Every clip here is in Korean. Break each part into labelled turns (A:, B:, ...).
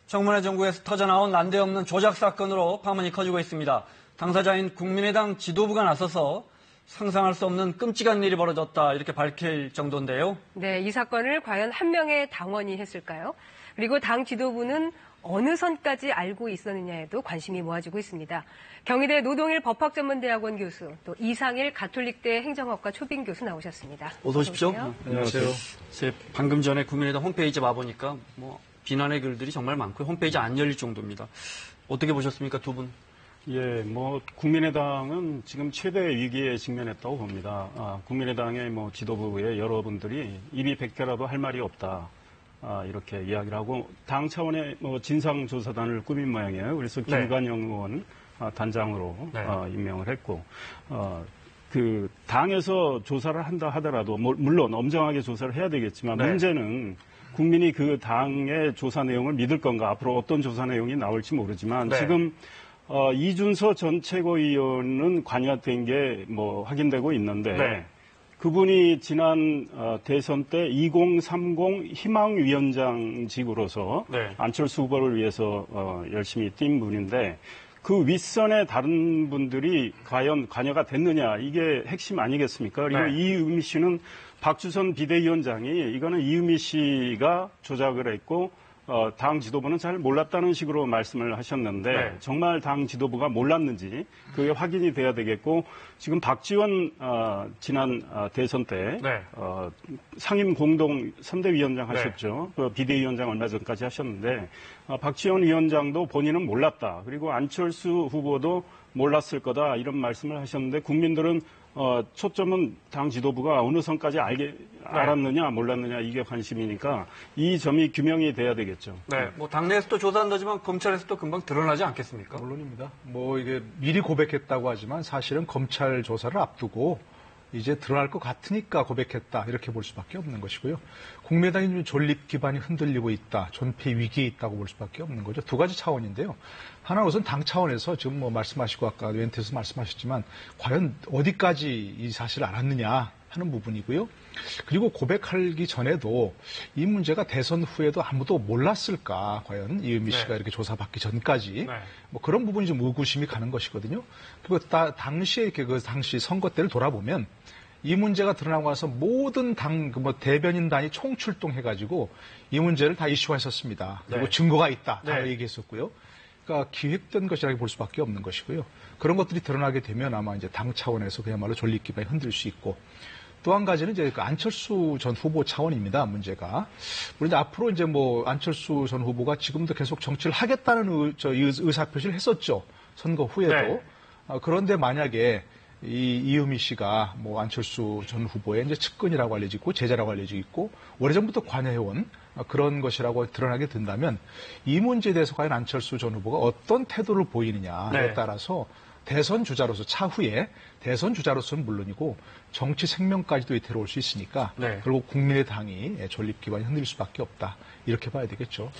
A: 청문회 정국에서 터져나온 난데없는 조작 사건으로 파문이 커지고 있습니다. 당사자인 국민의당 지도부가 나서서 상상할 수 없는 끔찍한 일이 벌어졌다 이렇게 밝힐 정도인데요.
B: 네, 이 사건을 과연 한 명의 당원이 했을까요? 그리고 당 지도부는 어느 선까지 알고 있었느냐에도 관심이 모아지고 있습니다. 경희대 노동일 법학전문대학원 교수, 또 이상일 가톨릭대 행정학과 초빙 교수 나오셨습니다.
A: 어서 오십시오.
C: 안녕하세요.
A: 방금 전에 국민의당 홈페이지 와보니까 비난의 글들이 정말 많고요. 홈페이지 안 열릴 정도입니다. 어떻게 보셨습니까, 두 분?
C: 예, 국민의당은 지금 최대 위기에 직면했다고 봅니다. 국민의당의 지도부의 여러분들이 입이 100개라도 할 말이 없다. 이렇게 이야기를 하고, 당 차원의 진상조사단을 꾸민 모양이에요. 그래서 김관영 의원 단장으로 임명을 했고, 그 당에서 조사를 한다 하더라도, 물론 엄정하게 조사를 해야 되겠지만, 문제는 국민이 그 당의 조사 내용을 믿을 건가, 앞으로 어떤 조사 내용이 나올지 모르지만, 지금 이준서 전 최고위원은 관여된 게 확인되고 있는데, 그분이 지난 대선 때 2030 희망위원장직으로서 안철수 후보를 위해서 열심히 뛴 분인데, 그 윗선의 다른 분들이 과연 관여가 됐느냐, 이게 핵심 아니겠습니까? 그리고 이유미 씨는 박주선 비대위원장이 이거는 이유미 씨가 조작을 했고 당 지도부는 잘 몰랐다는 식으로 말씀을 하셨는데 정말 당 지도부가 몰랐는지 그게 확인이 돼야 되겠고, 지금 박지원 지난 대선 때 상임 공동 선대위원장 하셨죠. 그 비대위원장 얼마 전까지 하셨는데 박지원 위원장도 본인은 몰랐다. 그리고 안철수 후보도 몰랐을 거다 이런 말씀을 하셨는데, 국민들은 초점은 당 지도부가 어느 선까지 알았느냐 몰랐느냐 이게 관심이니까 이 점이 규명이 돼야 되겠죠.
A: 네, 당내에서도 조사한다지만 검찰에서도 금방 드러나지 않겠습니까?
D: 물론입니다. 이게 미리 고백했다고 하지만 사실은 검찰 조사를 앞두고 이제 드러날 것 같으니까 고백했다 이렇게 볼 수밖에 없는 것이고요. 국민의당이 존립 기반이 흔들리고 있다, 존폐 위기에 있다고 볼 수밖에 없는 거죠. 두 가지 차원인데요. 하나는 우선 당 차원에서 지금 말씀하시고 아까 멘트에서 말씀하셨지만 과연 어디까지 이 사실을 알았느냐 하는 부분이고요. 그리고 고백하기 전에도 이 문제가 대선 후에도 아무도 몰랐을까, 과연 이은미 씨가 이렇게 조사받기 전까지 그런 부분이 좀 의구심이 가는 것이거든요. 그리고 당시에 그 당시 선거 때를 돌아보면 이 문제가 드러나고 나서 모든 당 대변인단이 총출동해가지고 이 문제를 다 이슈화했었습니다. 그리고 증거가 있다 다 얘기했었고요. 그러니까 기획된 것이라고 볼 수밖에 없는 것이고요. 그런 것들이 드러나게 되면 아마 이제 당 차원에서 그야말로 존립 기반이 흔들 수 있고, 또 한 가지는 이제 그 안철수 전 후보 차원입니다. 문제가. 그런데 앞으로 이제 안철수 전 후보가 지금도 계속 정치를 하겠다는 의사표시를 했었죠. 선거 후에도. 그런데 만약에 이유미 씨가 안철수 전 후보의 이제 측근이라고 알려지고 있고 제자라고 알려지고 있고 오래전부터 관여해온 그런 것이라고 드러나게 된다면 이 문제에 대해서 과연 안철수 전 후보가 어떤 태도를 보이느냐에 따라서 대선 주자로서 차후에 대선 주자로서는 물론이고 정치 생명까지도 위태로울 수 있으니까 결국 국민의당이 존립 기반이 흔들릴 수밖에 없다 이렇게 봐야 되겠죠.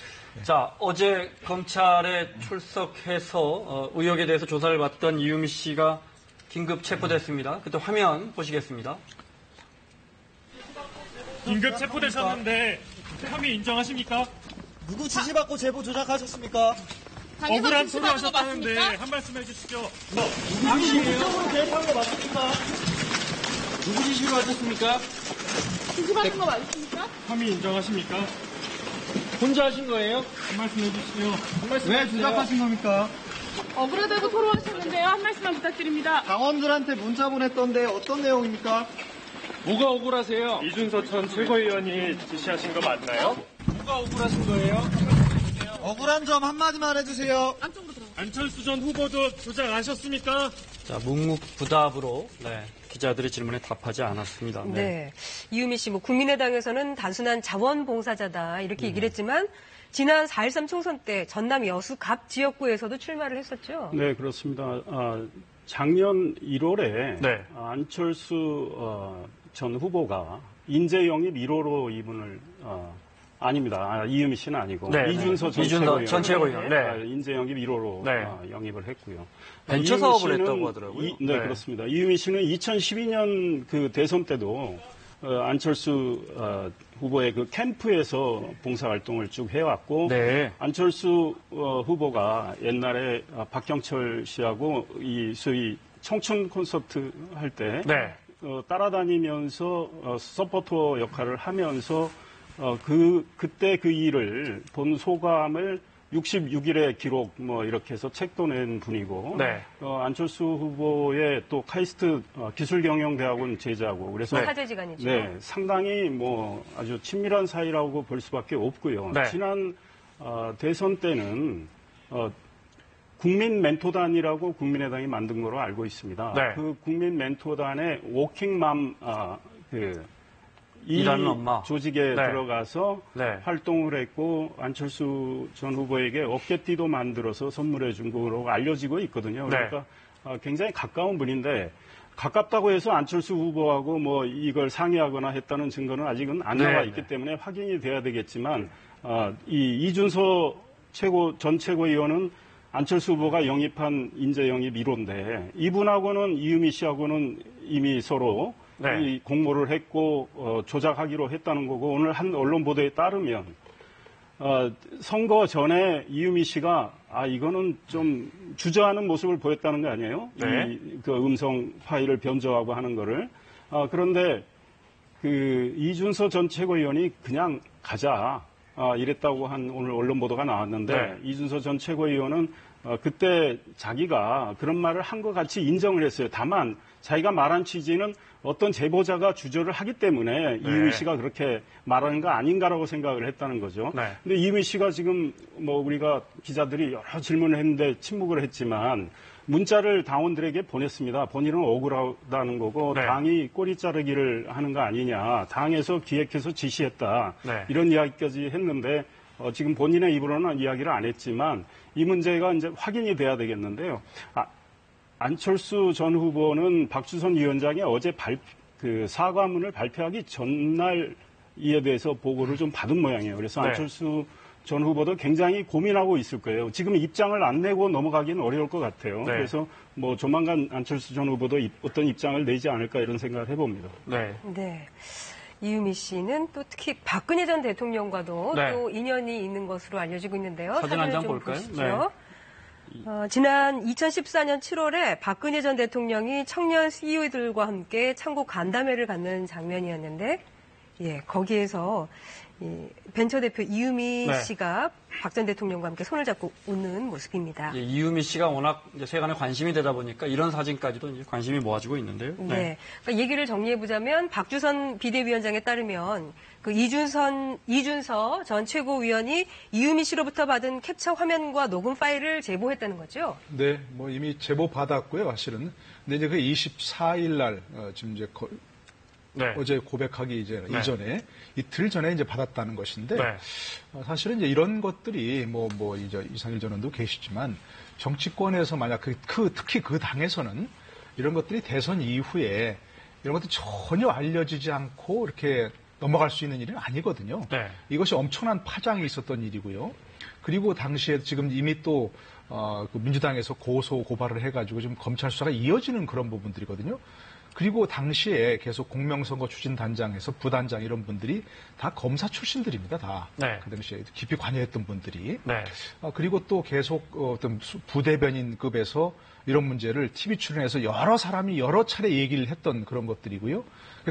A: 자, 어제 검찰에 출석해서 의혹에 대해서 조사를 받던 이유미 씨가 긴급 체포됐습니다. 그때 화면 보시겠습니다.
E: 긴급 체포되셨는데 혐의 인정하십니까?
F: 누구 지시받고 제보 조작하셨습니까?
E: 억울한 소리 하셨다는데 한 말씀 해주시죠.
F: 당신이 국정으로 개입한 거 맞습니까?
A: 누구 지시를 하셨습니까?
G: 지시받은 거 맞습니까?
E: 혐의 인정하십니까?
A: 혼자 하신 거예요?
E: 한 말씀 해주시죠.
F: 왜 조작하신 겁니까?
G: 억울하다고 토로하셨는데요. 한 말씀만 부탁드립니다.
F: 당원들한테 문자 보냈던데 어떤 내용입니까?
A: 뭐가 억울하세요?
E: 이준서 전 최고위원이 지시하신 거 맞나요?
A: 뭐가 억울하신 거예요?
F: 억울한 점 한마디만 해주세요.
E: 안철수 전 후보도 조작하셨습니까?
A: 자, 묵묵부답으로 기자들의 질문에 답하지 않았습니다.
B: 네. 이유미 씨, 국민의당에서는 단순한 자원봉사자다 이렇게 얘기를 했지만 지난 4.13 총선 때 전남 여수 갑 지역구에서도 출마를 했었죠.
C: 네, 그렇습니다. 작년 1월에 안철수 전 후보가 인재 영입 1호로 이분을 아닙니다. 이유미 씨는 아니고 이준서 전 최고위원 인재 영입 1호로 영입을 했고요.
A: 벤처 사업을 했다고 하더라고요.
C: 네, 그렇습니다. 이유미 씨는 2012년 그 대선 때도 안철수 후보의 그 캠프에서 봉사활동을 쭉 해왔고
A: 네.
C: 안철수 후보가 옛날에 박경철 씨하고 이 소위 청춘 콘서트 할 때
A: 네.
C: 따라다니면서 서포터 역할을 하면서 그때 그 일을 본 소감을 66일의 기록 이렇게 해서 책도 낸 분이고
A: 네.
C: 안철수 후보의 또 카이스트 기술경영대학원 제자고 그래서
B: 사제지간이죠.
C: 네, 상당히 아주 친밀한 사이라고 볼 수밖에 없고요.
A: 네.
C: 지난 대선 때는 국민 멘토단이라고 국민의당이 만든 거로 알고 있습니다.
A: 네.
C: 그 국민 멘토단의 워킹맘 이
A: 일하는 엄마.
C: 조직에
A: 네.
C: 들어가서
A: 네.
C: 활동을 했고 안철수 전 후보에게 어깨띠도 만들어서 선물해 준 거로 알려지고 있거든요.
A: 네.
C: 그러니까 굉장히 가까운 분인데 가깝다고 해서 안철수 후보하고 이걸 상의하거나 했다는 증거는 아직은 안 나와
A: 네.
C: 있기 때문에 확인이 돼야 되겠지만 이 이준서 전 최고위원은 안철수 후보가 영입한 인재 영입 1호인데 이분하고는 이유미 씨하고는 이미 서로
A: 네.
C: 이 공모를 했고 조작하기로 했다는 거고 오늘 한 언론 보도에 따르면 선거 전에 이유미 씨가 이거는 좀 주저하는 모습을 보였다는 거 아니에요?
A: 네.
C: 그 음성 파일을 변조하고 하는 거를 그런데 그 이준서 전 최고위원이 그냥 가자 이랬다고 한 오늘 언론 보도가 나왔는데
A: 네.
C: 이준서 전 최고위원은 그때 자기가 그런 말을 한 것 같이 인정을 했어요. 다만 자기가 말한 취지는 어떤 제보자가 주저를 하기 때문에 이유미 씨가 그렇게 말하는 거 아닌가라고 생각을 했다는 거죠.
A: 네.
C: 근데 이유미 씨가 지금 우리가 기자들이 여러 질문을 했는데 침묵을 했지만 문자를 당원들에게 보냈습니다. 본인은 억울하다는 거고
A: 네.
C: 당이 꼬리 자르기를 하는 거 아니냐. 당에서 기획해서 지시했다.
A: 네.
C: 이런 이야기까지 했는데 지금 본인의 입으로는 이야기를 안 했지만 이 문제가 이제 확인이 돼야 되겠는데요. 안철수 전 후보는 박주선 위원장이 어제 사과문을 발표하기 전날 이에 대해서 보고를 좀 받은 모양이에요. 그래서
A: 네.
C: 안철수 전 후보도 굉장히 고민하고 있을 거예요. 지금 입장을 안 내고 넘어가기는 어려울 것 같아요.
A: 네.
C: 그래서 조만간 안철수 전 후보도 어떤 입장을 내지 않을까 이런 생각을 해봅니다.
A: 네.
B: 네. 이유미 씨는 또 특히 박근혜 전 대통령과도
A: 네.
B: 또 인연이 있는 것으로 알려지고 있는데요.
A: 사진 한
B: 사진을
A: 장
B: 좀
A: 볼까요?
B: 보시죠. 지난 2014년 7월에 박근혜 전 대통령이 청년 CEO들과 함께 창고 간담회를 갖는 장면이었는데, 거기에서 벤처 대표 이유미
A: 네.
B: 씨가 박 전 대통령과 함께 손을 잡고 웃는 모습입니다.
A: 이유미 씨가 워낙 이제 세간에 관심이 되다 보니까 이런 사진까지도 이제 관심이 모아지고 있는데요.
B: 네. 그러니까 얘기를 정리해보자면 박주선 비대위원장에 따르면 그 이준서 전 최고위원이 이유미 씨로부터 받은 캡처 화면과 녹음 파일을 제보했다는 거죠?
D: 네, 이미 제보 받았고요, 사실은. 근데 이제 그 24일 날, 지금 이제
A: 네.
D: 어제 고백하기 이전에 이틀 전에 이제 받았다는 것인데
A: 네.
D: 사실은 이제 이런 것들이 이제 이상일 전원도 계시지만 정치권에서 만약 특히 그 당에서는 이런 것들이 대선 이후에 이런 것들이 전혀 알려지지 않고 이렇게 넘어갈 수 있는 일은 아니거든요.
A: 네.
D: 이것이 엄청난 파장이 있었던 일이고요. 그리고 당시에 지금 이미 또 그 민주당에서 고발을 해가지고 지금 검찰 수사가 이어지는 그런 부분들이거든요. 그리고 당시에 계속 공명선거 추진단장에서 부단장 이런 분들이 다 검사 출신들입니다. 다.
A: 네.
D: 그 당시에 깊이 관여했던 분들이.
A: 네.
D: 그리고 또 계속 어떤 부대변인급에서 이런 문제를 TV 출연해서 여러 사람이 여러 차례 얘기를 했던 그런 것들이고요.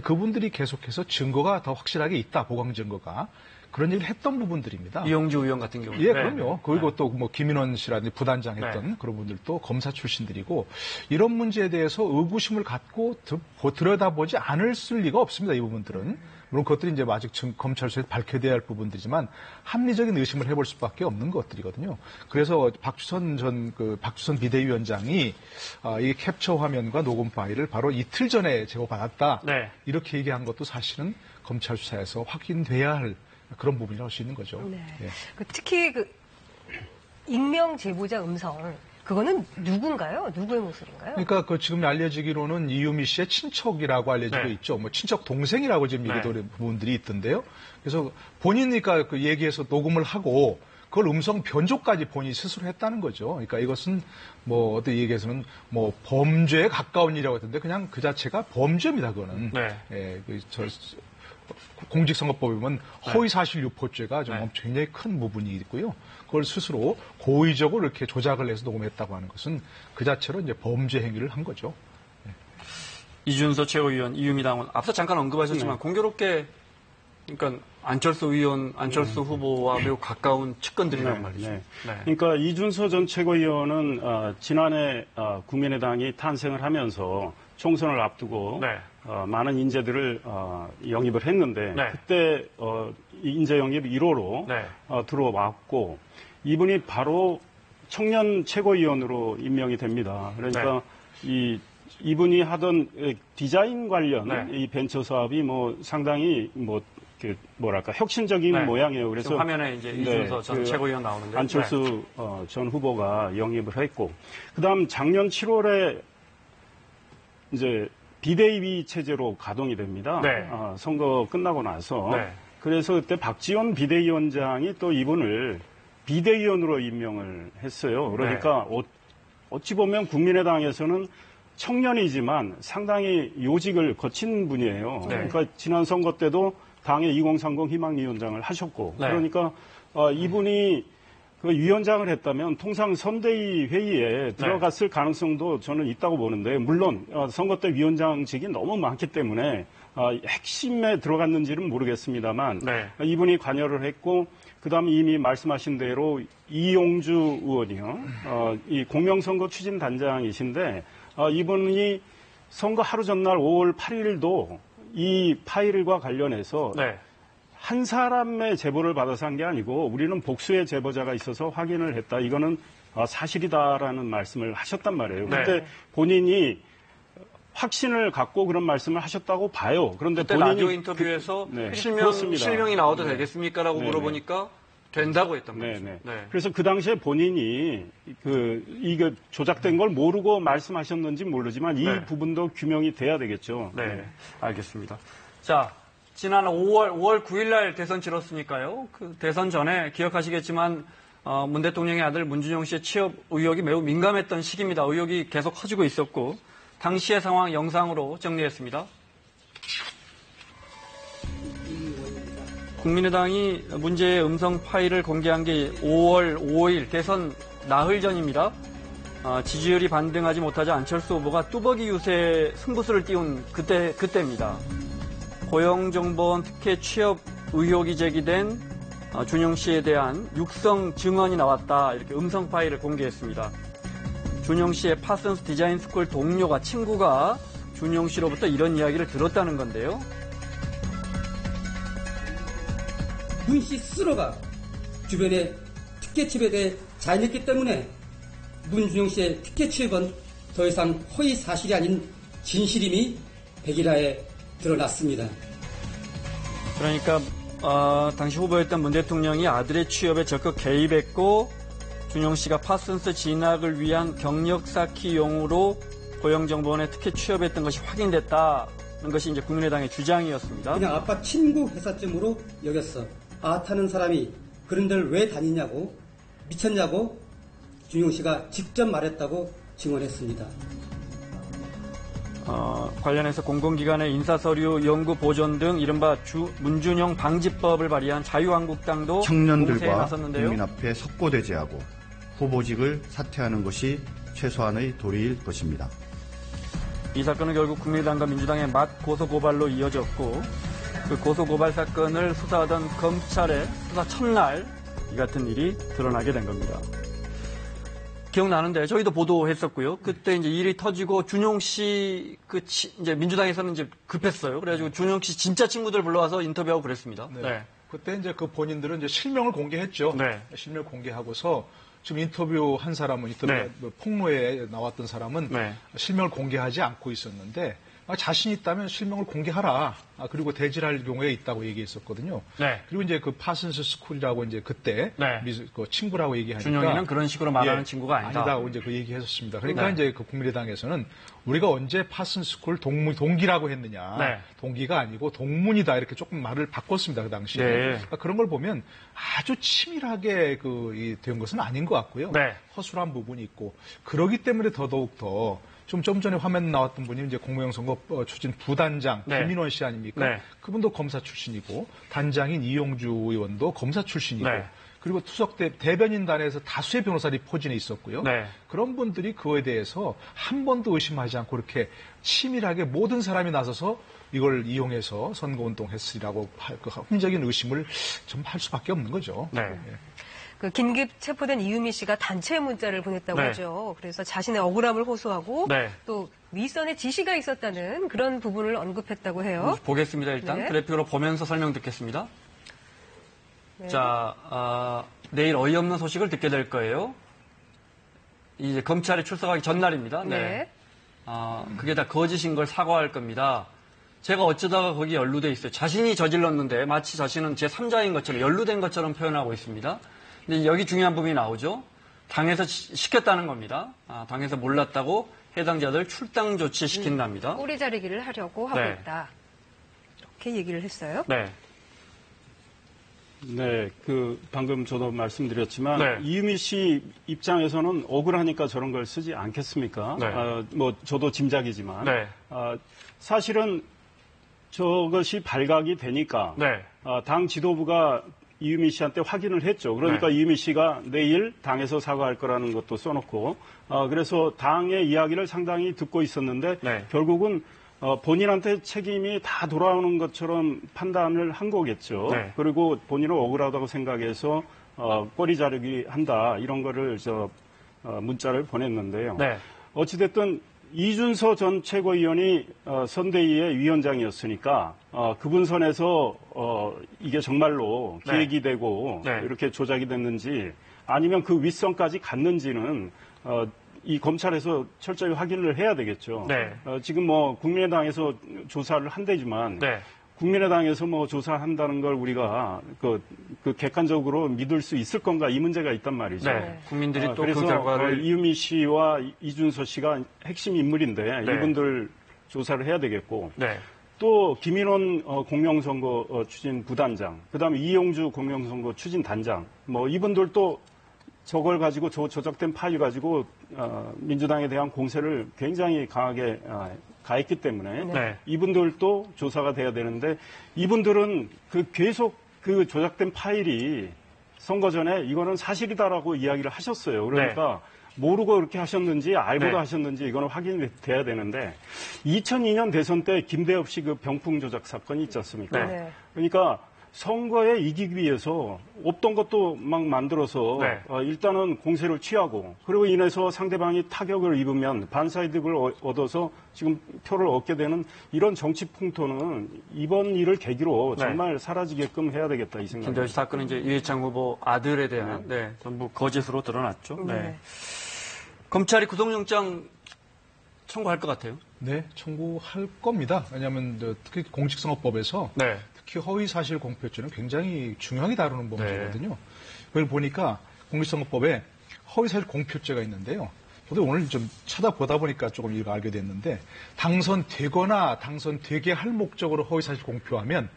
D: 그분들이 계속해서 증거가 더 확실하게 있다. 보강 증거가. 그런 얘기를 했던 부분들입니다.
A: 이용주 의원 같은 경우.
D: 예, 그럼요. 그리고 또 김인원 씨라든지 부단장 했던 그런 분들도 검사 출신들이고 이런 문제에 대해서 의구심을 갖고 들여다보지 않을 리가 없습니다. 이 부분들은. 물론 그것들이 이제 아직 검찰 수사에서 밝혀야 할 부분들이지만 합리적인 의심을 해볼 수밖에 없는 것들이거든요. 그래서 박주선 비대위원장이 이 캡처 화면과 녹음 파일을 바로 이틀 전에 제보받았다.
A: 네.
D: 이렇게 얘기한 것도 사실은 검찰 수사에서 확인돼야 할 그런 부분이라고 할 수 있는 거죠.
B: 네.
D: 예.
B: 특히 익명 제보자 음성 그거는 누군가요? 누구의 모습인가요?
D: 그러니까 지금 알려지기로는 이유미 씨의 친척이라고 알려지고
A: 네.
D: 있죠. 친척 동생이라고 지금 얘기되는 부분들이 있던데요. 그래서 본인이니까 얘기해서 녹음을 하고 그걸 음성 변조까지 본인이 스스로 했다는 거죠. 그러니까 이것은 어떤 얘기에서는 범죄에 가까운 일이라고 했던데 그냥 그 자체가 범죄입니다. 그거는.
A: 네.
D: 예, 공직선거법에 보면 허위사실 유포죄가 좀 굉장히 큰 부분이 있고요. 그걸 스스로 고의적으로 이렇게 조작을 해서 녹음했다고 하는 것은 그 자체로 이제 범죄 행위를 한 거죠.
A: 이준서 최고위원, 이유미당원 앞서 잠깐 언급하셨지만 공교롭게 그러니까 안철수 의원, 안철수 후보와 매우 가까운 측근들이란 말이죠.
C: 네. 그러니까 이준서 전 최고위원은 지난해 국민의당이 탄생을 하면서 총선을 앞두고 많은 인재들을 영입을 했는데 그때 인재 영입 1호로 들어왔고 이분이 바로 청년 최고위원으로 임명이 됩니다. 그러니까 이분이 하던 디자인 관련 이 벤처 사업이 뭐 상당히 뭐랄까 혁신적인 모양이에요. 그래서
A: 화면에 이제 이준서 전 최고위원 나오는데
C: 안철수 전 후보가 영입을 했고 그다음 작년 7월에 이제 비대위 체제로 가동이 됩니다. 선거 끝나고 나서 그래서 그때 박지원 비대위원장이 또 이분을 비대위원으로 임명을 했어요. 그러니까 어찌 보면 국민의당에서는 청년이지만 상당히 요직을 거친 분이에요. 그러니까 지난 선거 때도 당의 2030 희망위원장을 하셨고 그러니까 이분이 그 위원장을 했다면 통상 선대위 회의에 들어갔을 가능성도 저는 있다고 보는데 물론 선거 때 위원장직이 너무 많기 때문에 핵심에 들어갔는지는 모르겠습니다만 이분이 관여를 했고 그다음에 이미 말씀하신 대로 이용주 의원이요. 이 공명선거 추진단장이신데 이분이 선거 하루 전날 5월 8일도 이 파일과 관련해서 한 사람의 제보를 받아서 한 게 아니고 우리는 복수의 제보자가 있어서 확인을 했다. 이거는 사실이다라는 말씀을 하셨단 말이에요. 그런데 본인이 확신을 갖고 그런 말씀을 하셨다고 봐요. 그런데
A: 그때
C: 본인이
A: 라디오 인터뷰에서
C: 그렇습니다.
A: 실명이 나와도 되겠습니까라고 물어보니까 된다고 했단 말이죠.
C: 그래서 그 당시에 본인이 이게 조작된 걸 모르고 말씀하셨는지 모르지만 이 부분도 규명이 돼야 되겠죠.
A: 알겠습니다. 자, 지난 5월 9일 날 대선 치렀으니까요. 그 대선 전에 기억하시겠지만 문 대통령의 아들 문준용 씨의 취업 의혹이 매우 민감했던 시기입니다. 의혹이 계속 커지고 있었고 당시의 상황 영상으로 정리했습니다. 국민의당이 문제의 음성 파일을 공개한 게 5월 5일 대선 나흘 전입니다. 지지율이 반등하지 못하자 안철수 후보가 뚜벅이 유세 승부수를 띄운 그때입니다. 고용정보원 특혜 취업 의혹이 제기된 준용 씨에 대한 육성 증언이 나왔다. 이렇게 음성 파일을 공개했습니다. 준용 씨의 파슨스 디자인 스쿨 동료가 친구가 준용 씨로부터 이런 이야기를 들었다는 건데요.
H: 문 씨 스스로가 주변의 특혜 취업에 대해 잘 읽기 때문에 문준용 씨의 특혜 취업은 더 이상 허위 사실이 아닌 진실임이 백일화에 드러났습니다.
A: 그러니까 당시 후보였던 문 대통령이 아들의 취업에 적극 개입했고 준용 씨가 파슨스 진학을 위한 경력 쌓기용으로 고용정보원에 특혜 취업했던 것이 확인됐다는 것이 이제 국민의당의 주장이었습니다.
H: 그냥 아빠 친구 회사쯤으로 여겼어. 타는 사람이 그런 데를 왜 다니냐고 미쳤냐고 준용 씨가 직접 말했다고 증언했습니다.
A: 관련해서 공공기관의 인사서류 연구 보존 등 이른바 문준용 방지법을 발의한 자유한국당도
I: 청년들과 국민 앞에 석고대죄하고 후보직을 사퇴하는 것이 최소한의 도리일 것입니다.
A: 이 사건은 결국 국민의당과 민주당의 맞 고소고발로 이어졌고 그 고소고발 사건을 수사하던 검찰의 수사 첫날 이 같은 일이 드러나게 된 겁니다. 기억나는데 저희도 보도했었고요. 그때 이제 일이 터지고 준용 씨 이제 민주당에서는 이제 급했어요. 그래가지고 준용 씨 진짜 친구들 불러와서 인터뷰하고 그랬습니다.
D: 그때 이제 그 본인들은 이제 실명을 공개했죠. 실명 공개하고서 지금 인터뷰 한 사람은 폭로에 나왔던 사람은 실명을 공개하지 않고 있었는데 자신 있다면 실명을 공개하라. 그리고 대질할 경우에 있다고 얘기했었거든요. 그리고 이제 그 파슨스 스쿨이라고 이제 그때 그 친구라고 얘기하니까
A: 준용이는 그런 식으로 말하는 친구가 아니다.
D: 아니다고 이제 그 얘기했었습니다. 그러니까 이제 그 국민의당에서는 우리가 언제 파슨스 스쿨 동기라고 했느냐. 동기가 아니고 동문이다 이렇게 조금 말을 바꿨습니다. 그 당시에. 그러니까 그런 걸 보면 아주 치밀하게 된 것은 아닌 것 같고요. 허술한 부분이 있고 그러기 때문에 더더욱 더 좀 전에 화면 나왔던 분이 이제 공무용 선거 추진 부단장
A: 네.
D: 김인원 씨 아닙니까?
A: 네.
D: 그분도 검사 출신이고 단장인 이용주 의원도 검사 출신이고
A: 네.
D: 그리고 투석 대변인단에서 다수의 변호사들이 포진해 있었고요.
A: 네.
D: 그런 분들이 그거에 대해서 한 번도 의심하지 않고 이렇게 치밀하게 모든 사람이 나서서 이걸 이용해서 선거운동했으리라고 그 합리적인 의심을 좀 할 수밖에 없는 거죠.
A: 네.
D: 예.
B: 그 긴급 체포된 이유미 씨가 단체 문자를 보냈다고
A: 네.
B: 하죠. 그래서 자신의 억울함을 호소하고
A: 네.
B: 또 윗선의 지시가 있었다는 그런 부분을 언급했다고 해요.
A: 보겠습니다. 일단
B: 네.
A: 그래픽으로 보면서 설명 듣겠습니다.
B: 네.
A: 자, 내일 어이없는 소식을 듣게 될 거예요. 이제 검찰에 출석하기 전날입니다.
B: 네.
A: 그게 다 거짓인 걸 사과할 겁니다. 제가 어쩌다가 거기 연루돼 있어요. 자신이 저질렀는데 마치 자신은 제3자인 것처럼 연루된 것처럼 표현하고 있습니다. 근데 여기 중요한 부분이 나오죠. 당에서 시켰다는 겁니다. 당에서 몰랐다고 해당자들 출당 조치시킨답니다.
B: 꼬리 자르기를 하려고 하고
A: 네.
B: 있다. 이렇게 얘기를 했어요.
A: 네.
C: 네, 방금 저도 말씀드렸지만
A: 네.
C: 이유미 씨 입장에서는 억울하니까 저런 걸 쓰지 않겠습니까?
A: 네.
C: 저도 짐작이지만
A: 네.
C: 사실은 저것이 발각이 되니까
A: 네.
C: 당 지도부가 이유미 씨한테 확인을 했죠. 그러니까
A: 네.
C: 이유미 씨가 내일 당에서 사과할 거라는 것도 써놓고 그래서 당의 이야기를 상당히 듣고 있었는데
A: 네.
C: 결국은 본인한테 책임이 다 돌아오는 것처럼 판단을 한 거겠죠.
A: 네.
C: 그리고 본인은 억울하다고 생각해서 꼬리 자르기 한다 이런 거를 문자를 보냈는데요.
A: 네.
C: 어찌됐든 이준서 전 최고위원이 선대위의 위원장이었으니까 그분 선에서 이게 정말로
A: 네.
C: 기획이 되고
A: 네.
C: 이렇게 조작이 됐는지 아니면 그 윗선까지 갔는지는 이 검찰에서 철저히 확인을 해야 되겠죠.
A: 네.
C: 지금 국민의당에서 조사를 한대지만
A: 네.
C: 국민의당에서 조사한다는 걸 우리가 그 객관적으로 믿을 수 있을 건가 이 문제가 있단 말이죠.
A: 네. 국민들이 또
C: 그래서
A: 그 결과를
C: 이유미 씨와 이준서 씨가 핵심 인물인데
A: 네.
C: 이분들 조사를 해야 되겠고
A: 네.
C: 또 김인원 공명선거 추진 부단장, 그다음에 이용주 공명선거 추진 단장, 이분들도 저걸 가지고 조작된 파일 가지고 민주당에 대한 공세를 굉장히 강하게 가했기 때문에
A: 네.
C: 이분들도 조사가 돼야 되는데 이분들은 계속 그 조작된 파일이 선거 전에 이거는 사실이다라고 이야기를 하셨어요. 그러니까 모르고 그렇게 하셨는지 알고도
A: 네.
C: 하셨는지 이거는 확인이 돼야 되는데 2002년 대선 때 김대엽 씨 병풍 조작 사건이 있지 않습니까?
B: 네.
C: 그러니까 선거에 이기기 위해서 없던 것도 막 만들어서
A: 네.
C: 일단은 공세를 취하고 그리고 인해서 상대방이 타격을 입으면 반사이득을 얻어서 지금 표를 얻게 되는 이런 정치 풍토는 이번 일을 계기로
A: 네.
C: 정말 사라지게끔 해야 되겠다 이 생각입니다.
A: 김대엽 사건은 이제 이해창 후보 아들에 대한 전부 거짓으로 드러났죠. 네. 검찰이 구속영장 청구할 것 같아요.
D: 네, 청구할 겁니다. 왜냐하면 특히 공직선거법에서
A: 네.
D: 특히 허위사실 공표죄는 굉장히 중요하게 다루는 범죄거든요. 그걸 보니까 공직선거법에 허위사실 공표죄가 있는데요. 저도 오늘 좀 찾아보다 보니까 조금 이거 알게 됐는데 당선되거나 당선되게 할 목적으로 허위사실 공표하면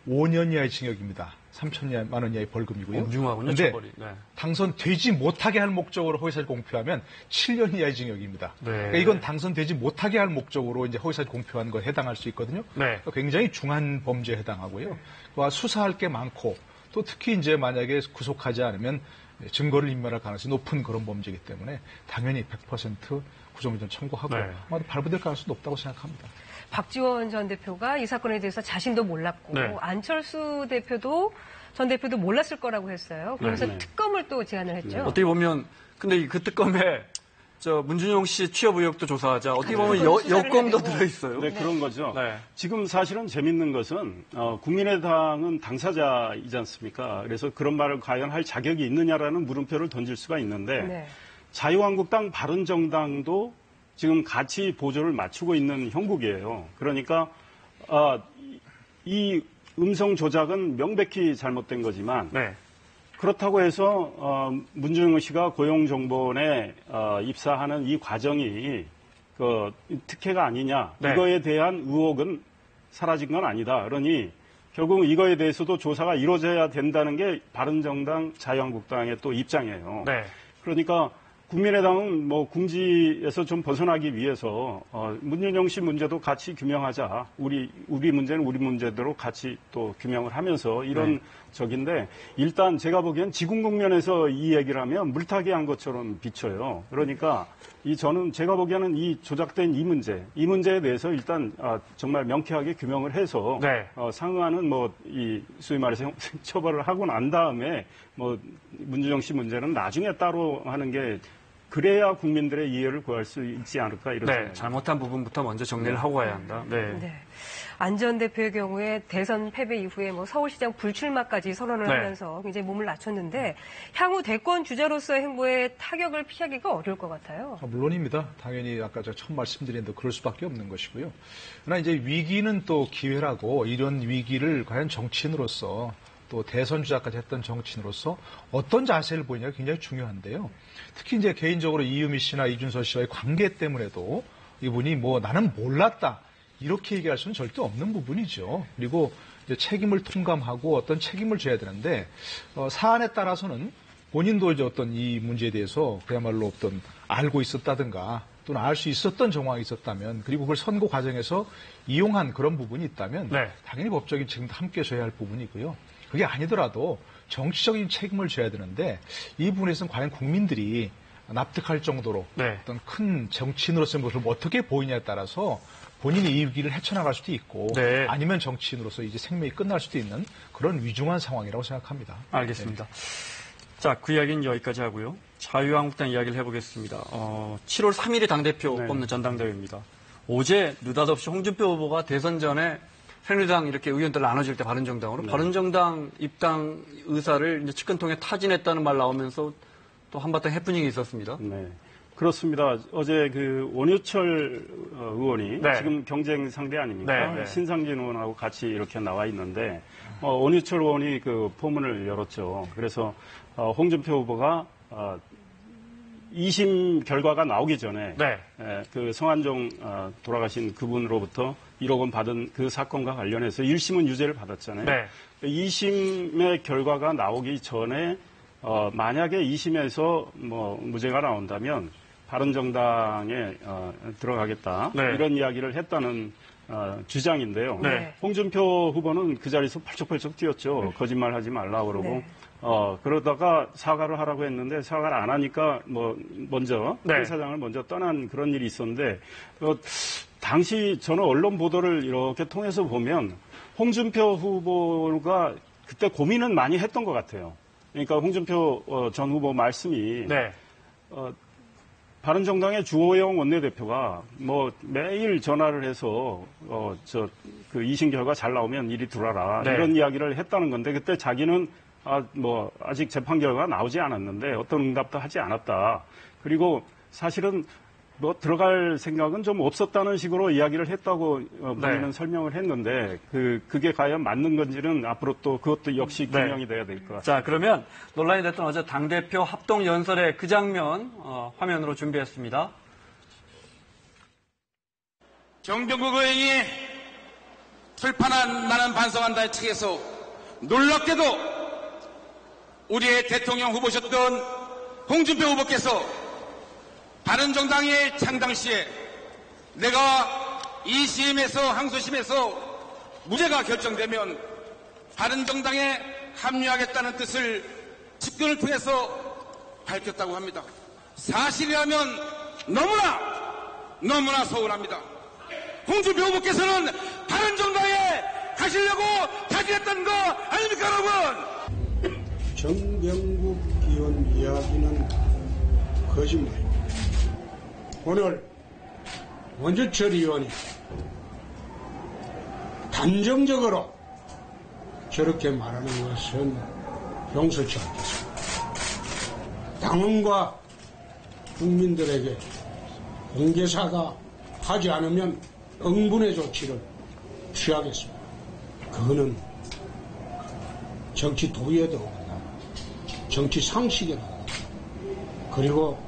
D: 5년 이하의 징역입니다. 3천만 원 이하의 벌금이고요.
A: 엄중하군요,
D: 그런데
A: 처벌이. 네.
D: 당선되지 못하게 할 목적으로 허위사실 공표하면 7년 이하의 징역입니다.
A: 네.
D: 그러니까 이건 당선되지 못하게 할 목적으로 이제 허위사실 공표한 거에 해당할 수 있거든요.
A: 네.
D: 그러니까 굉장히 중한 범죄에 해당하고요. 또 수사할 게 많고 또 특히 이제 만약에 구속하지 않으면 증거를 인멸할 가능성이 높은 그런 범죄이기 때문에 당연히 100% 구속영장 청구하고
A: 네.
D: 아마도 발부될 가능성이 높다고 생각합니다.
B: 박지원 전 대표가 이 사건에 대해서 자신도 몰랐고
A: 네.
B: 안철수 전 대표도 몰랐을 거라고 했어요. 그러면서
C: 네.
B: 특검을 또 제안을 했죠.
A: 어떻게 보면 근데 그 특검에 문준용 씨 취업 의혹도 조사하자. 어떻게 보면 여권도 들어있어요.
C: 네, 그런 거죠.
A: 네.
C: 지금 사실은 재밌는 것은 국민의당은 당사자이지 않습니까? 그래서 그런 말을 과연 할 자격이 있느냐라는 물음표를 던질 수가 있는데
B: 네.
C: 자유한국당, 바른정당도 지금 같이 보조를 맞추고 있는 형국이에요. 그러니까 이 음성 조작은 명백히 잘못된 거지만
A: 네.
C: 그렇다고 해서 문준용 씨가 고용정보원에 입사하는 이 과정이 특혜가 아니냐
A: 네.
C: 이거에 대한 의혹은 사라진 건 아니다. 그러니 결국 이거에 대해서도 조사가 이루어져야 된다는 게 바른정당, 자유한국당의 또 입장이에요.
A: 네.
C: 그러니까 국민의당은 뭐 궁지에서 좀 벗어나기 위해서 문윤영 씨 문제도 같이 규명하자. 우리 문제는 우리 문제대로 같이 또 규명을 하면서 이런 적인데 일단 제가 보기엔 지금 국면에서 이 얘기를 하면 물타기 한 것처럼 비춰요. 그러니까 저는 제가 보기에는 이 조작된 이 문제에 대해서 일단 정말 명쾌하게 규명을 해서 상응하는 소위 말해서 처벌을 하고 난 다음에 문준영 씨 문제는 나중에 따로 하는 게 그래야 국민들의 이해를 구할 수 있지 않을까 이런 생각입니다.
A: 잘못한 부분부터 먼저 정리를 하고 가야 한다.
B: 안 전 대표의 경우에 대선 패배 이후에 서울시장 불출마까지 선언을 하면서 굉장히 몸을 낮췄는데 향후 대권 주자로서의 행보에 타격을 피하기가 어려울 것 같아요.
D: 물론입니다. 당연히 아까 제가 처음 말씀드린 대로 그럴 수밖에 없는 것이고요. 그러나 이제 위기는 또 기회라고 이런 위기를 과연 정치인으로서 또 대선 주자까지 했던 정치인으로서 어떤 자세를 보이냐가 굉장히 중요한데요. 특히 이제 개인적으로 이유미 씨나 이준서 씨와의 관계 때문에도 이분이 나는 몰랐다. 이렇게 얘기할 수는 절대 없는 부분이죠. 그리고 이제 책임을 통감하고 어떤 책임을 져야 되는데 사안에 따라서는 본인도 이제 어떤 이 문제에 대해서 그야말로 어떤 알고 있었다든가 또는 알 수 있었던 정황이 있었다면 그리고 그걸 선고 과정에서 이용한 그런 부분이 있다면 당연히 법적인 책임도 함께 져야 할 부분이고요. 그게 아니더라도 정치적인 책임을 져야 되는데 이 부분에서는 과연 국민들이 납득할 정도로 어떤 큰 정치인으로서의 모습을 어떻게 보이냐에 따라서 본인이 이 위기를 헤쳐나갈 수도 있고 아니면 정치인으로서 이제 생명이 끝날 수도 있는 그런 위중한 상황이라고 생각합니다.
A: 알겠습니다. 자, 그 이야기는 여기까지 하고요. 자유한국당 이야기를 해보겠습니다. 7월 3일이 당대표 뽑는 전당대회입니다. 어제 느닷없이 홍준표 후보가 대선 전에 새누리당 이렇게 의원들 나눠질 때 바른정당으로 바른정당 입당 의사를 이제 측근 통해 타진했다는 말 나오면서 또 한바탕 해프닝이 있었습니다.
C: 네. 그렇습니다. 어제 원유철 의원이 지금 경쟁 상대 아닙니까? 신상진 의원하고 같이 이렇게 나와 있는데 원유철 의원이 그 포문을 열었죠. 그래서 홍준표 후보가 2심 결과가 나오기 전에 그 성한종 돌아가신 그분으로부터 1억 원 받은 그 사건과 관련해서 1심은 유죄를 받았잖아요. 2심의 결과가 나오기 전에 만약에 2심에서 무죄가 나온다면 바른정당에 들어가겠다 이런 이야기를 했다는 주장인데요. 홍준표 후보는 그 자리에서 펄쩍펄쩍 뛰었죠. 거짓말하지 말라 그러고 그러다가 사과를 하라고 했는데 사과를 안 하니까 먼저 회사장을 먼저 떠난 그런 일이 있었는데 당시 저는 언론 보도를 이렇게 통해서 보면 홍준표 후보가 그때 고민은 많이 했던 것 같아요. 그러니까 홍준표 전 후보 말씀이 바른정당의 주호영 원내대표가 매일 전화를 해서 그 2심 결과 잘 나오면 이리 들어와라 이런 이야기를 했다는 건데 그때 자기는 아직 재판 결과가 나오지 않았는데 어떤 응답도 하지 않았다. 그리고 사실은 들어갈 생각은 좀 없었다는 식으로 이야기를 했다고 본인은 설명을 했는데 그게 과연 맞는 건지는 앞으로 또 그것도 역시 규명이 돼야 될 것 같습니다.
A: 자, 그러면 논란이 됐던 어제 당대표 합동 연설의 그 장면 화면으로 준비했습니다.
J: 정병국 의원이 출판한 나는 반성한다 책에서 놀랍게도 우리의 대통령 후보셨던 홍준표 후보께서 바른정당의 창당 시에 내가 2심에서 항소심에서 무죄가 결정되면 바른정당에 합류하겠다는 뜻을 집권을 통해서 밝혔다고 합니다. 사실이라면 너무나 서운합니다. 홍준표 후보께서는 바른정당에 가시려고 타진했다는 거 아닙니까, 여러분?
K: 정병국 의원 이야기는 거짓말입니다. 오늘 원주철 의원이 단정적으로 저렇게 말하는 것은 용서치 않겠습니다. 당원과 국민들에게 공개사과 하지 않으면 응분의 조치를 취하겠습니다. 그거는 정치 도의에도 어긋나 정치 상식에도 어긋나 그리고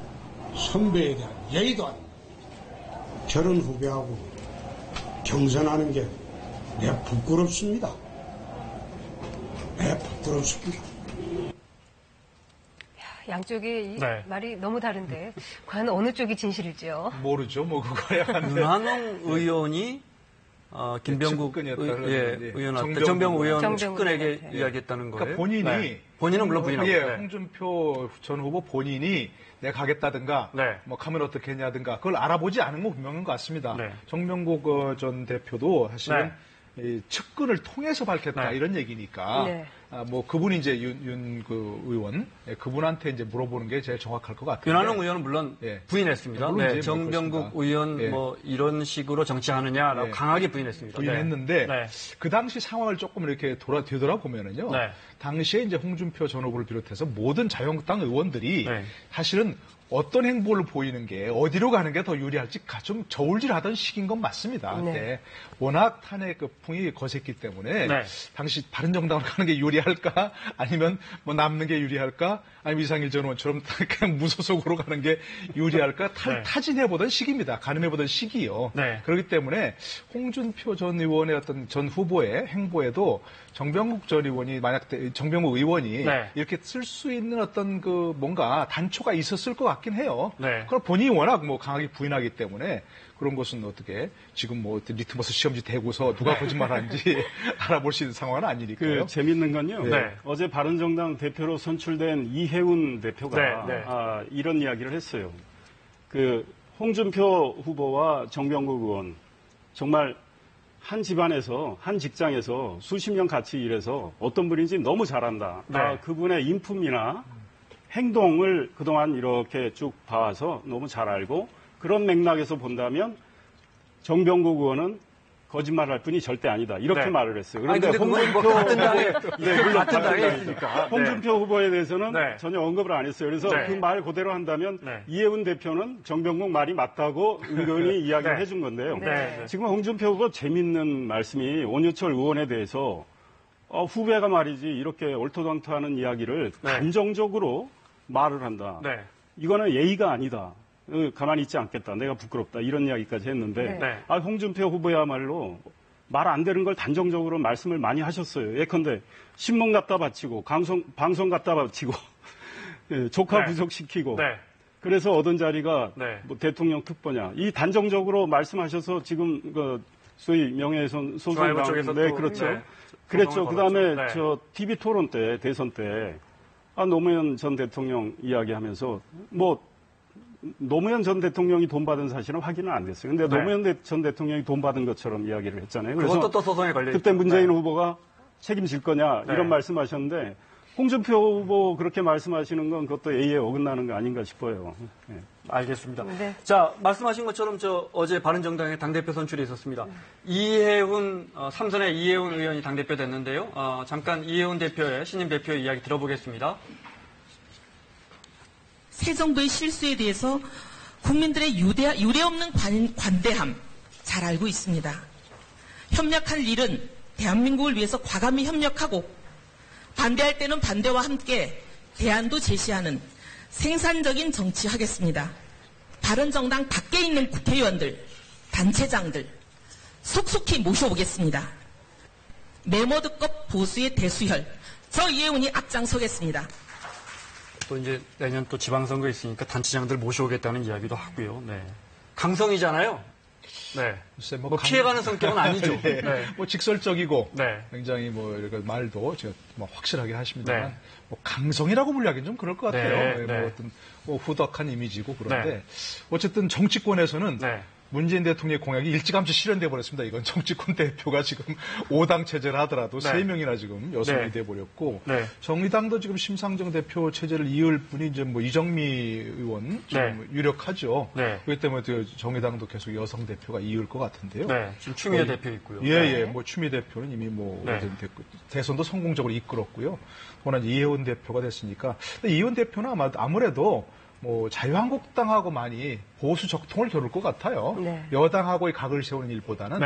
K: 선배에 대한 예의도 아닙니다. 저런 후배하고 경선하는 게 내 부끄럽습니다.
B: 양쪽이
A: 네.
B: 말이 너무 다른데 과연 어느 쪽이 진실일지요?
D: 모르죠. 뭐 그거야.
A: 윤한홍 의원이 김병국 의원한테 정병국 의원 측근에게 이야기했다는 거예요.
D: 그러니까 본인이
A: 네. 본인은 물론 부인하고
D: 홍준표 전 후보 본인이 내가 가겠다든가 뭐 가면 어떻게 했냐든가 그걸 알아보지 않은 건 분명한 것 같습니다. 정병국 전 대표도 사실은 이 측근을 통해서 밝혔다 이런 얘기니까 뭐 그분이 이제 그 의원 그분한테 이제 물어보는 게 제일 정확할 것 같아요.
A: 윤한홍 의원은 물론 부인했습니다.
D: 물론
A: 정병국 의원 뭐 이런 식으로 정치하느냐라고 강하게 부인했습니다.
D: 부인했는데 그 당시 상황을 조금 이렇게 되돌아보면은요. 당시에 이제 홍준표 전 후보를 비롯해서 모든 자유한국당 의원들이 사실은 어떤 행보를 보이는 게 어디로 가는 게 더 유리할지 좀 저울질하던 시기인 건 맞습니다. 네. 워낙 탄핵 풍이 거셌기 때문에 당시 바른정당으로 가는 게 유리할까 아니면 뭐 남는 게 유리할까 아니면 이상일 전 의원처럼 그냥 무소속으로 가는 게 유리할까 타진해보던 시기입니다. 가늠해보던 시기요. 그렇기 때문에 홍준표 전 의원의 어떤 전 후보의 행보에도 정병국 전 의원이 만약 정병국 의원이 이렇게 쓸 수 있는 어떤 그 뭔가 단초가 있었을 것 같긴 해요. 그걸 본인이 워낙 뭐 강하게 부인하기 때문에 그런 것은 어떻게 지금 뭐 리트머스 시험지 대고서 누가 거짓말하는지 알아볼 수 있는 상황은 아니니까요.
C: 그 재밌는 건요. 어제 바른정당 대표로 선출된 이해운 대표가 이런 이야기를 했어요. 그 홍준표 후보와 정병국 의원 정말 한 집안에서 한 직장에서 수십 년 같이 일해서 어떤 분인지 너무 잘 안다. 그분의 인품이나 행동을 그동안 이렇게 쭉 봐서 너무 잘 알고 그런 맥락에서 본다면 정병국 의원은 거짓말할 분이 절대 아니다. 이렇게 말을 했어요. 그런데 홍준표
A: 같은 당에
C: 물론 같은 당에 있으니까 홍준표 후보에 대해서는 전혀 언급을 안 했어요. 그래서 그 말 그대로 한다면 이해운 대표는 정병국 말이 맞다고 은근히 이야기를 해준 건데요. 지금 홍준표 후보 재밌는 말씀이 원유철 의원에 대해서 후배가 말이지 이렇게 얼토당토하는 이야기를 감정적으로 말을 한다. 이거는 예의가 아니다. 가만히 있지 않겠다. 내가 부끄럽다. 이런 이야기까지 했는데 홍준표 후보야말로 말 안 되는 걸 단정적으로 말씀을 많이 하셨어요. 예컨대 신문 갖다 바치고 방송 갖다 바치고 조카 구속시키고 그래서 얻은 자리가 뭐 대통령 특보냐. 이 단정적으로 말씀하셔서 지금 그 소위 명예훼손 소송
A: 쪽에서
C: 그렇죠. 그랬죠. 그다음에 저 TV 토론 때 대선 때 노무현 전 대통령 이야기하면서 뭐 노무현 전 대통령이 돈 받은 사실은 확인은 안 됐어요. 근데 노무현 전 대통령이 돈 받은 것처럼 이야기를 했잖아요. 그래서
A: 그것도 또 소송에 걸려있죠.
C: 그때 문재인 후보가 책임질 거냐 이런 말씀하셨는데 홍준표 후보 그렇게 말씀하시는 건 그것도 예의에 어긋나는 거 아닌가 싶어요.
A: 알겠습니다. 자, 말씀하신 것처럼 어제 바른정당의 당대표 선출이 있었습니다. 이해운, 삼선의 이해운 의원이 당대표 됐는데요. 잠깐 이해운 대표의, 신임 대표의 이야기 들어보겠습니다.
L: 새 정부의 실수에 대해서 국민들의 유례없는 관대함 잘 알고 있습니다. 협력할 일은 대한민국을 위해서 과감히 협력하고 반대할 때는 반대와 함께 대안도 제시하는 생산적인 정치하겠습니다. 바른정당 밖에 있는 국회의원들, 단체장들 속속히 모셔오겠습니다. 메모드급 보수의 대수혈, 저 이해운이 앞장서겠습니다.
A: 또 이제 내년 또 지방선거 있으니까 단체장들 모셔오겠다는 이야기도 하고요. 강성이잖아요.
D: 글쎄
A: 뭐 피해가는 성격은 아니죠.
D: 뭐 직설적이고 굉장히 뭐 이렇게 말도 제가 뭐 확실하게 하십니다만 뭐 강성이라고 불리하기는 좀 그럴 것 같아요. 뭐 어떤 뭐 후덕한 이미지고 그런데 어쨌든 정치권에서는 문재인 대통령의 공약이 일찌감치 실현돼 버렸습니다. 이건 정치권 대표가 지금 5당 체제를 하더라도 3명이나 지금 여성이 돼 버렸고 정의당도 지금 심상정 대표 체제를 이을 분이 이제 뭐 이정미 의원 지금 유력하죠. 그렇기 때문에 정의당도 계속 여성 대표가 이을 것 같은데요.
A: 지금 추미애 대표 있고요.
D: 뭐 추미애 대표는 이미 뭐 대선도 성공적으로 이끌었고요. 또한 이혜원 대표가 됐으니까 이혜원 대표는 아무래도 뭐 자유한국당하고 많이 보수 적통을 겨룰 것 같아요. 여당하고의 각을 세우는 일보다는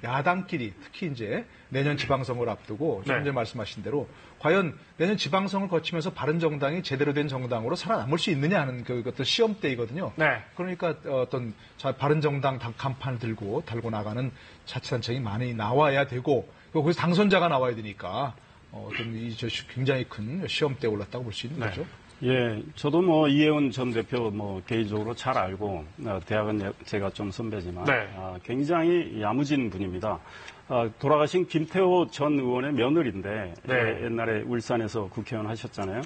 D: 야당끼리 특히 이제 내년 지방선거를 앞두고 좀 전에 말씀하신 대로 과연 내년 지방선거를 거치면서 바른정당이 제대로 된 정당으로 살아남을 수 있느냐 하는 그 어떤 시험대이거든요. 그러니까 어떤 바른정당 간판을 달고 나가는 자치단체가 많이 나와야 되고 거기서 당선자가 나와야 되니까 어떤 굉장히 큰 시험대에 올랐다고 볼 수 있는 거죠.
C: 예, 저도 뭐 이혜원 전 대표 뭐 개인적으로 잘 알고 대학은 제가 좀 선배지만
M: 네.
C: 굉장히 야무진 분입니다. 돌아가신 김태호 전 의원의 며느리인데
M: 네.
C: 옛날에 울산에서 국회의원 하셨잖아요.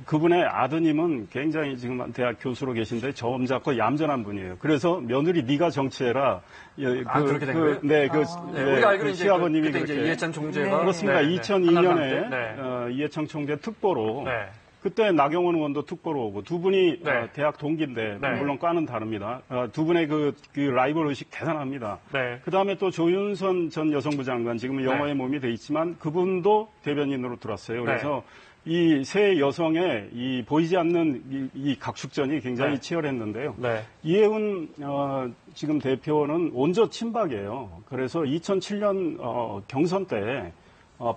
C: 그분의 아드님은 굉장히 지금 대학 교수로 계신데 점잖고 얌전한 분이에요. 그래서 며느리 네가 정치해라.
A: 그렇게 된 거예요?
C: 네,
A: 우리가 알기로는 이제
C: 시아버님이
A: 그때
C: 그렇게.
A: 이제 이해찬 총재가
C: 그렇습니다.
A: 네,
C: 2002년에
A: 네.
C: 이해창 총재 특보로
A: 네.
C: 그때 나경원 의원도 특보로 오고 두 분이
A: 네.
C: 대학 동기인데
A: 네.
C: 물론 과는 다릅니다. 두 분의 그 라이벌 의식 대단합니다.
A: 네.
C: 그다음에 또 조윤선 전 여성부 장관 지금은 영어에 몸이 돼 있지만 그분도 대변인으로 들어왔어요. 그래서 이 세 여성의 이 보이지 않는 이 각축전이 굉장히
A: 네.
C: 치열했는데요.
A: 네.
C: 이혜훈 지금 대표는 온저 친박이에요. 그래서 2007년 경선 때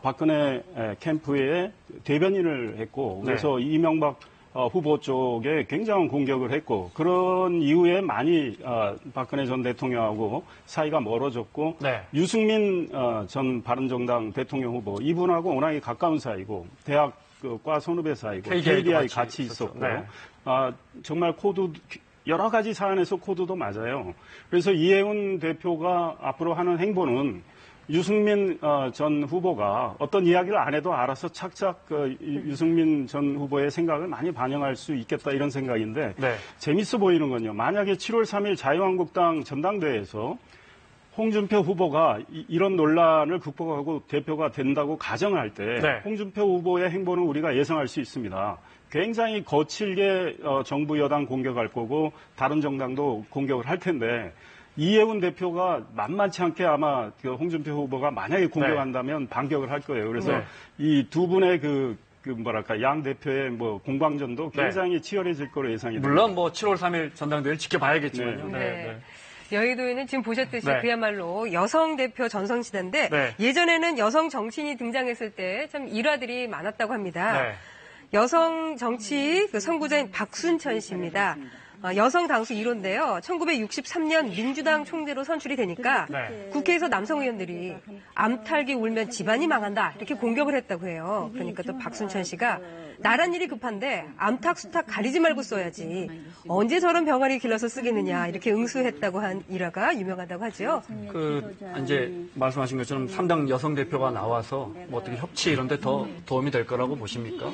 C: 박근혜 캠프에 대변인을 했고 그래서 이명박 후보 쪽에 굉장한 공격을 했고 그런 이후에 많이 박근혜 전 대통령하고 사이가 멀어졌고
A: 네.
C: 유승민 전 바른정당 대통령 후보 이분하고 워낙에 가까운 사이고 대학 과 선후배 사이고 KDI 같이 있었고
A: 네.
C: 정말 코드 여러 가지 사안에서 코드도 맞아요. 그래서 이혜훈 대표가 앞으로 하는 행보는 유승민 전 후보가 어떤 이야기를 안 해도 알아서 착착 유승민 전 후보의 생각을 많이 반영할 수 있겠다 이런 생각인데
A: 네.
C: 재밌어 보이는 건요. 만약에 7월 3일 자유한국당 전당대회에서 홍준표 후보가 이런 논란을 극복하고 대표가 된다고 가정할 때
A: 네.
C: 홍준표 후보의 행보는 우리가 예상할 수 있습니다. 굉장히 거칠게 정부 여당 공격할 거고 다른 정당도 공격을 할 텐데 이혜훈 대표가 만만치 않게 아마 그 홍준표 후보가 만약에 공격한다면 반격을 할 거예요. 그래서 이 두 분의 뭐랄까 양 대표의 뭐 공방전도 굉장히 치열해질 거로 예상이 됩니다.
A: 물론 뭐 7월 3일 전당대회를 지켜봐야겠지만요.
B: 네. 여의도에는 지금 보셨듯이
A: 네.
B: 그야말로 여성 대표 전성시대인데
A: 네.
B: 예전에는 여성 정치인이 등장했을 때 참 일화들이 많았다고 합니다.
A: 네.
B: 여성 정치 그 선구자인 박순천 씨입니다. 여성 당수 1호인데요. 1963년 민주당 총재로 선출이 되니까 국회에서 남성 의원들이 암탉이 울면 집안이 망한다 이렇게 공격을 했다고 해요. 그러니까 또 박순천 씨가 나란 일이 급한데 암탉 수탉 가리지 말고 써야지 언제 저런 병아리 길러서 쓰겠느냐 이렇게 응수했다고 한 일화가 유명하다고 하죠.
A: 이제 말씀하신 것처럼 3당 여성 대표가 나와서 뭐 어떻게 협치 이런 데 더 도움이 될 거라고 보십니까?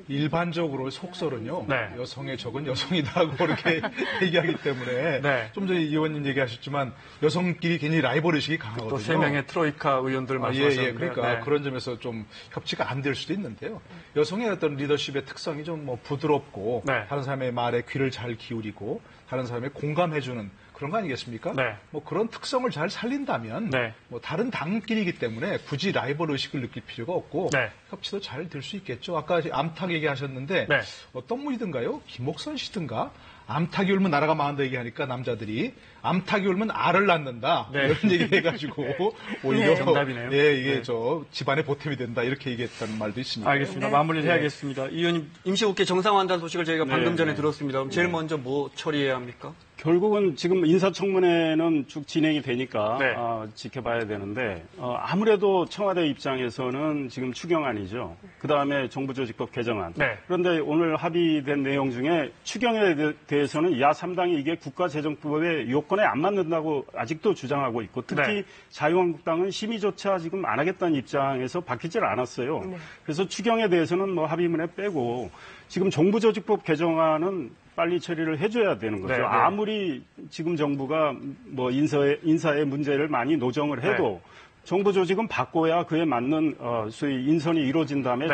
D: 일반적으로 속설은요. 여성의 적은 여성이다 고 그렇게 얘기하기 때문에 좀 전에 이 의원님 얘기하셨지만 여성끼리 괜히 라이벌 의식이 강하거든요.
A: 또 3명의 트로이카 의원들 말씀하셨는데.
D: 그러니까 그런 점에서 좀 협치가 안 될 수도 있는데요. 여성의 어떤 리더십의 특성이 좀 뭐 부드럽고 다른 사람의 말에 귀를 잘 기울이고 다른 사람의 공감해주는 그런 거 아니겠습니까? 뭐 그런 특성을 잘 살린다면 뭐 다른 당끼리이기 때문에 굳이 라이벌 의식을 느낄 필요가 없고 협치도 잘 될 수 있겠죠. 아까 암탉 얘기하셨는데 어떤 분이든가요? 김옥선 씨든가 암탉이 울면 나라가 망한다 얘기하니까 남자들이 암탉이 울면 알을 낳는다 이런 얘기 해가지고 오히려
A: 정답이네요.
D: 이게 저 집안의 보탬이 된다 이렇게 얘기했다는 말도 있으니까.
A: 알겠습니다. 마무리를 해야겠습니다. 이 의원님 임시국회 정상화한다는 소식을 저희가 방금 전에 들었습니다. 그럼 제일 먼저 뭐 처리해야 합니까?
C: 결국은 지금 인사청문회는 쭉 진행이 되니까 지켜봐야 되는데 아무래도 청와대 입장에서는 지금 추경안이죠. 그다음에 정부조직법 개정안. 그런데 오늘 합의된 내용 중에 추경에 대해서는 야 3당이 이게 국가재정법의 요건에 안 맞는다고 아직도 주장하고 있고 특히 자유한국당은 심의조차 지금 안 하겠다는 입장에서 바뀌질 않았어요. 그래서 추경에 대해서는 뭐 합의문에 빼고 지금 정부조직법 개정안은 빨리 처리를 해줘야 되는 거죠. 아무리 지금 정부가 뭐 인사의 문제를 많이 노정을 해도 정부 조직은 바꿔야 그에 맞는 소위 인선이 이루어진 다음에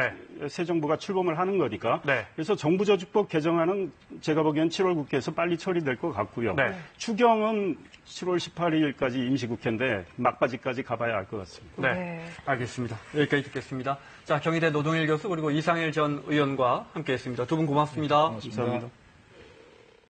C: 새 정부가 출범을 하는 거니까. 그래서 정부조직법 개정안은 제가 보기엔 7월 국회에서 빨리 처리될 것 같고요. 추경은 7월 18일까지 임시국회인데 막바지까지 가봐야 할 것 같습니다.
A: 알겠습니다. 여기까지 듣겠습니다. 자, 경희대 노동일 교수 그리고 이상일 전 의원과 함께했습니다. 두 분 고맙습니다.
C: 감사합니다.